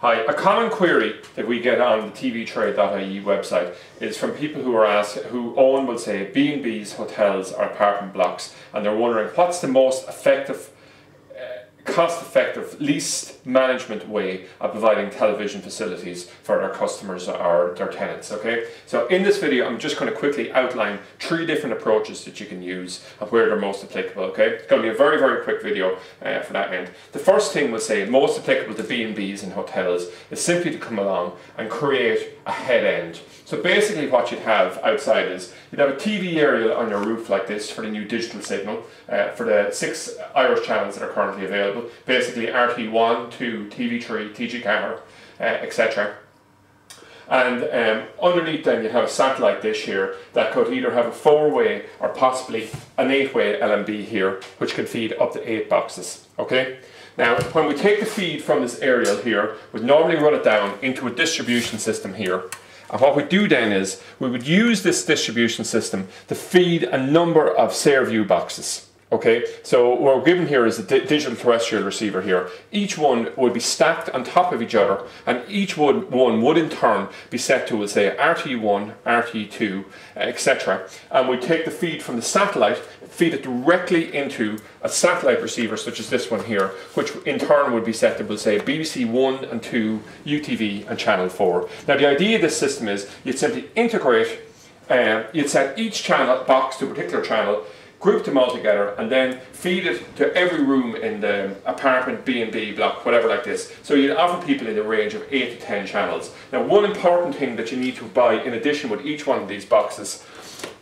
Hi, a common query that we get on the tvtrade.ie website is from people who are asked, who own, we'll say, B&Bs, hotels or apartment blocks, and they're wondering what's the most effective, cost-effective, least management way of providing television facilities for their customers or their tenants. Okay, so in this video I'm just going to quickly outline 3 different approaches that you can use and where they're most applicable. Okay, it's going to be a very quick video for that end. The first thing we'll say, most applicable to B&Bs and hotels, is simply to come along and create a head end. So basically what you'd have outside is you'd have a TV aerial on your roof like this for the new digital signal for the 6 Irish channels that are currently available. Basically RT1, 2, TV3, TG Car, etc. And underneath then you have a satellite dish here that could either have a 4-way or possibly an 8-way LMB here, which can feed up to 8 boxes. Okay. Now, when we take the feed from this aerial here, we'd normally run it down into a distribution system here. And what we do then is, we would use this distribution system to feed a number of SareView boxes. Okay, so what we're given here is a digital terrestrial receiver here. Each one would be stacked on top of each other, and each one would in turn be set to, we'll say, RT1, RT2, etc. And we take the feed from the satellite, feed it directly into a satellite receiver such as this one here, which in turn would be set to, we'll say, BBC 1 and 2, UTV and Channel 4. Now the idea of this system is you'd simply integrate, you'd set each channel box to a particular channel, group them all together, and then feed it to every room in the apartment, B&B block, whatever like this. So you'd offer people in the range of 8 to 10 channels. Now one important thing that you need to buy in addition with each one of these boxes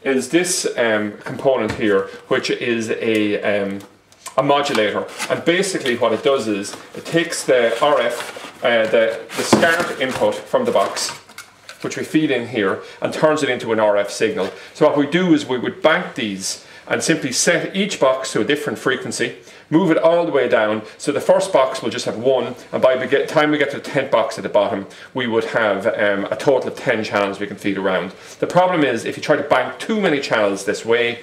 is this component here, which is a modulator. And basically what it does is it takes the RF, the SCART input from the box, which we feed in here, and turns it into an RF signal. So what we do is we would bank these and simply set each box to a different frequency, move it all the way down, so the first box will just have 1, and by the time we get to the 10th box at the bottom, we would have a total of 10 channels we can feed around. The problem is, if you try to bank too many channels this way,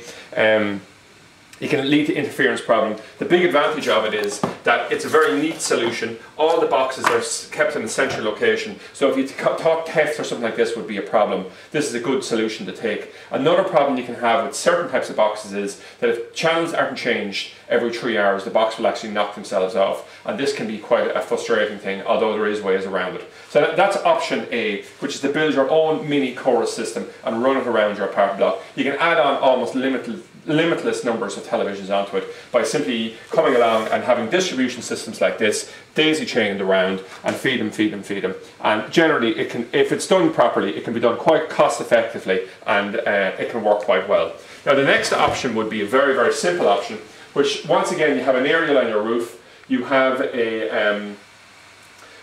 it can lead to interference problem. The big advantage of it is that it's a very neat solution. All the boxes are kept in a central location, so if you thought theft or something like this would be a problem, this is a good solution to take. Another problem you can have with certain types of boxes is that if channels aren't changed every 3 hours, the box will actually knock themselves off, and this can be quite a frustrating thing, although there is ways around it. So that's option A, which is to build your own mini chorus system and run it around your apartment block. You can add on almost limitless numbers of televisions onto it by simply coming along and having distribution systems like this, daisy chained around, and feed them. And generally, it can, if it's done properly, it can be done quite cost effectively, and it can work quite well. Now the next option would be a very simple option, which once again you have an aerial on your roof, you have a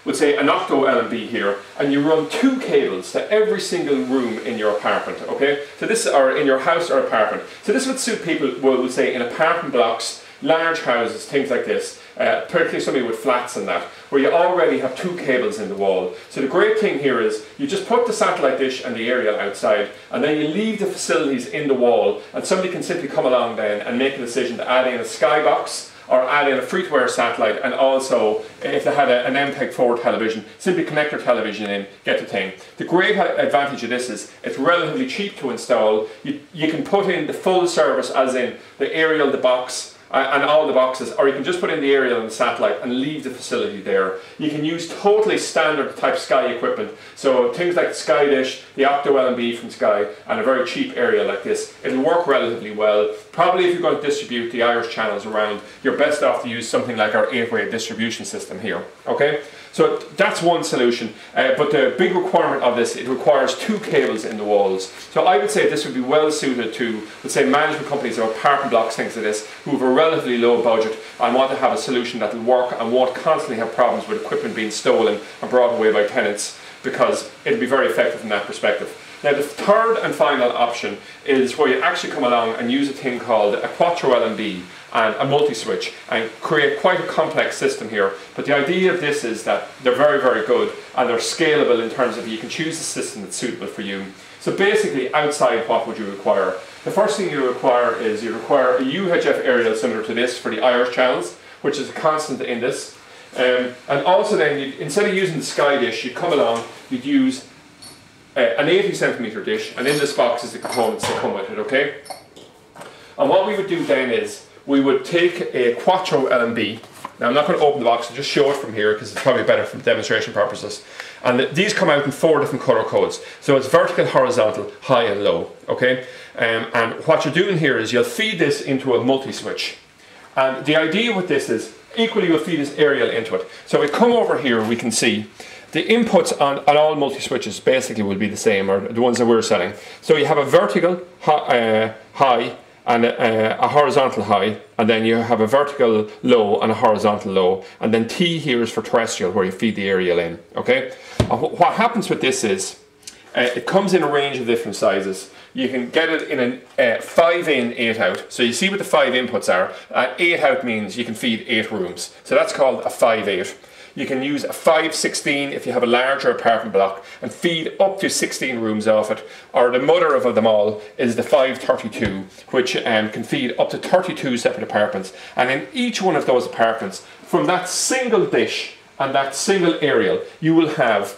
we'll say an octo LMB here, and you run 2 cables to every single room in your apartment. Okay, so this, or in your house or apartment. So this would suit people, we'll say, in apartment blocks, large houses, things like this, particularly somebody with flats and that, where you already have 2 cables in the wall. So the great thing here is you just put the satellite dish and the aerial outside, and then you leave the facilities in the wall, and somebody can simply come along then and make a decision to add in a skybox, or add in a free-to-air satellite, and also, if they had an MPEG-4 television, simply connect their television in, get the thing. The great advantage of this is it's relatively cheap to install. You can put in the full service, as in the aerial, the box, and all the boxes, or you can just put in the aerial and the satellite and leave the facility there. You can use totally standard type Sky equipment, so things like the Sky Dish, the Octo LMB from Sky, and a very cheap aerial like this. It'll work relatively well. Probably if you're going to distribute the Irish channels around, you're best off to use something like our 8-way distribution system here. Okay, so that's one solution, but the big requirement of this, it requires 2 cables in the walls. So I would say this would be well suited to, let's say, management companies or apartment blocks, things like this, who have a relatively low budget and want to have a solution that will work and won't constantly have problems with equipment being stolen and brought away by tenants, because it'll be very effective from that perspective. Now the third and final option is where you actually come along and use a thing called a Quattro LMB and a multi-switch and create quite a complex system here. But the idea of this is that they're very good, and they're scalable in terms of you can choose a system that's suitable for you. So basically, outside, what would you require? The first thing you require is you require a UHF aerial similar to this for the Irish channels, which is a constant in this. And also then, instead of using the Sky dish, you'd come along, you'd use an 80 centimetre dish, and in this box is the components that come with it, okay? And what we would do then is, we would take a Quattro L&B. Now I'm not going to open the box, I'll just show it from here because it's probably better for demonstration purposes. And these come out in 4 different colour codes. So it's vertical, horizontal, high and low, okay? And what you're doing here is you'll feed this into a multi-switch. And the idea with this is, equally you'll feed this aerial into it. So if we come over here, we can see the inputs on all multi-switches basically will be the same, or the ones that we're selling. So you have a vertical high, and a horizontal high, and then you have a vertical low and a horizontal low, and then T here is for terrestrial, where you feed the aerial in, okay? And what happens with this is, it comes in a range of different sizes. You can get it in a 5 in, 8 out. So you see what the 5 inputs are. 8 out means you can feed 8 rooms. So that's called a 5/8. You can use a 5/16 if you have a larger apartment block and feed up to 16 rooms off it. Or the mother of them all is the 5/32, which can feed up to 32 separate apartments. And in each one of those apartments, from that single dish and that single aerial, you will have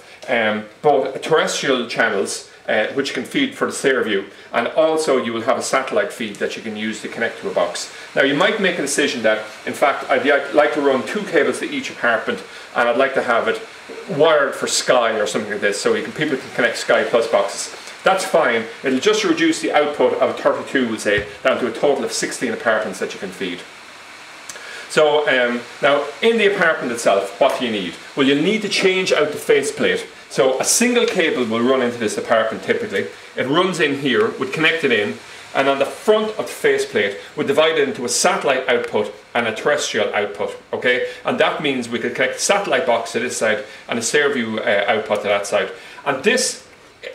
both terrestrial channels which can feed for the Stairview, and also you will have a satellite feed that you can use to connect to a box. Now you might make a decision that, in fact, I'd like to run 2 cables to each apartment, and I'd like to have it wired for Sky or something like this, so people can connect Sky Plus boxes. That's fine. It'll just reduce the output of 32, we'll say, down to a total of 16 apartments that you can feed. So now in the apartment itself, what do you need? Well, you'll need to change out the faceplate. So a single cable will run into this apartment typically. It runs in here, would connect it in, and on the front of the faceplate would divide it into a satellite output and a terrestrial output, okay? And that means we could connect a satellite box to this side and a Stairview output to that side. And this,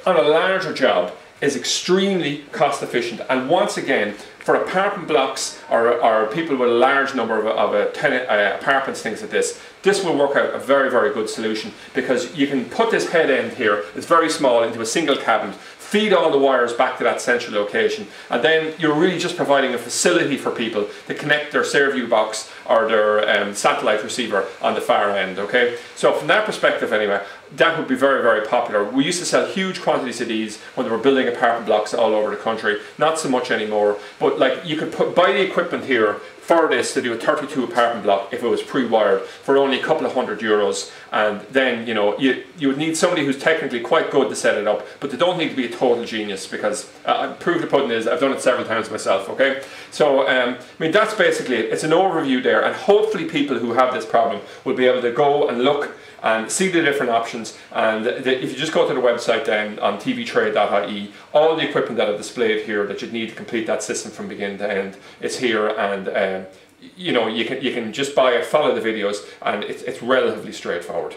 on a larger job, is extremely cost efficient. And once again, for apartment blocks or people with a large number of apartments, things like this, this will work out a very, very good solution, because you can put this head end here, it's very small, into a single cabinet, feed all the wires back to that central location, and then you're really just providing a facility for people to connect their Stairview box or their satellite receiver on the far end, okay? So from that perspective anyway, that would be very, very popular. We used to sell huge quantities of these when they were building apartment blocks all over the country, not so much anymore, but like you could buy the equipment here for this to do a 32 apartment block if it was pre-wired for only a couple of €100, and then you know you would need somebody who's technically quite good to set it up, but they don't need to be a total genius, because proof of the pudding is I've done it several times myself, okay? So I mean, that's basically it. It's an overview there, and hopefully people who have this problem will be able to go and look and see the different options. And if you just go to the website then on tvtrade.ie, all the equipment that I've displayed here that you'd need to complete that system from beginning to end is here, and you know, you can just buy it, follow the videos, and it's relatively straightforward.